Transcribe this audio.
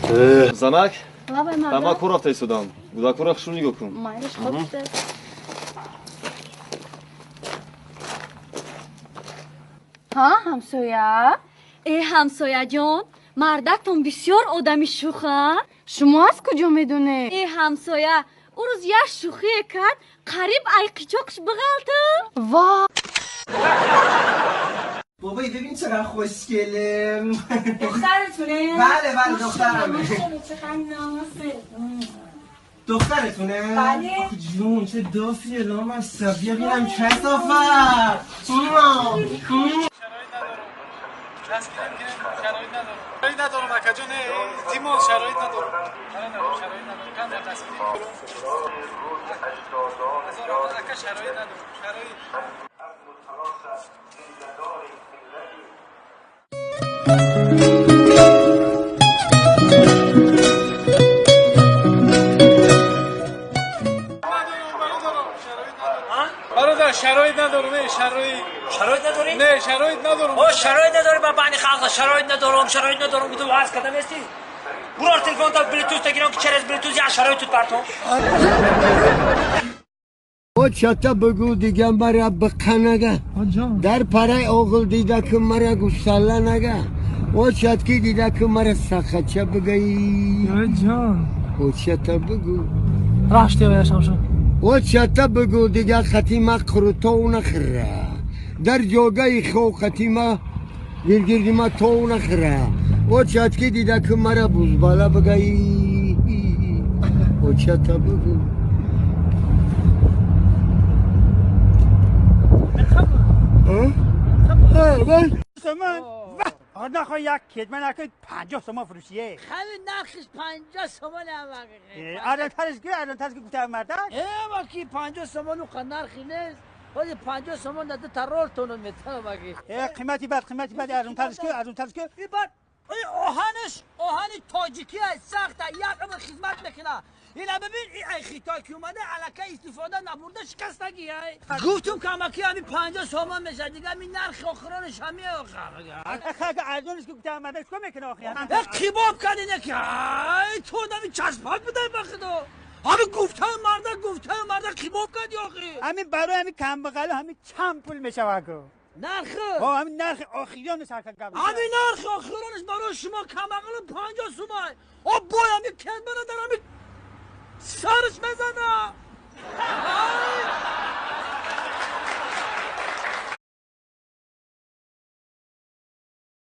Zanak? Lava nada. Tama kuraf te sudan. Uda kuraf shuni gokum. Mayrish khobte. ها همسایه؟ ای همسایه جان، مردکتون بسیار آدمی شوخه. شما از کجا میدونه؟ ای همسایه، اون روز یه شوخی کرد قریب ای قیچاقش بغلته. وا بابایی ببین چقدر خوشگله. دخترتونه؟ بله دخترمه. چقدر نامسه. دخترتونه؟ بله. جون چه دافیه لامصب. بیا بینم کسافت. شرایط ندارم اکا جان. تیمون شرایط ندارم. کم در تصویری اکا شرایط ندارم. برادر شرایط ندارم. شرایط نداری؟ نه شرایط ندارم. شرایط نداری با بانی خلق شرایط ندارم گفتم واس کردم استی برو تلفن تا بلوتوث تگیرم که چرا بلوتوث یا شرایط تو پرتو او چتا بگو دیگه مرا بقنگه در پرای اوغل دیده که مرا گوشتاله نگه او چتکی دیده که مرا سخچه بگی او چتا بگو راشتی ویشمشون. او چتا بگو دیگه خطیمه قروتو نخره در جوگه خو خطیمه گرگردیمه تو نخره او چتکی دیده که مرا بوزباله بگی او چتا بگو سامان آن نخواه یک کدمه نکنید 50 سامان فروشیه خیلی نخش 50 سامان هم آدم ترس که گفته مرده ما کی 50 سامان و نرخی نیست ولی 50 سامان نده ترول تونو میتونه مگه قیمتی بد ارزون ترس که این بعد آهن تاجیکی سخته یک عمر خدمت میکنه اینا ببین این خیتا که اومده علکه استفاده نبورده شکستگی گفتم کمکی همین 50 سامان میشه دیگه همین نرخ آخرانش همین اگه ارزونش که گفته مرده چکو میکنه آخی کباب کردینه که تو نمی چشمات بده بخدا همین گفته مرده کباب کردی آخی همین برای همین کم بغل همین چند پول میشه واگو نرخ همین نرخ آخریانش حرکت کرد همین نرخ آخرانش برای شما کم بغل 50 سومای بای همین کدمه ندارم سرش بزنه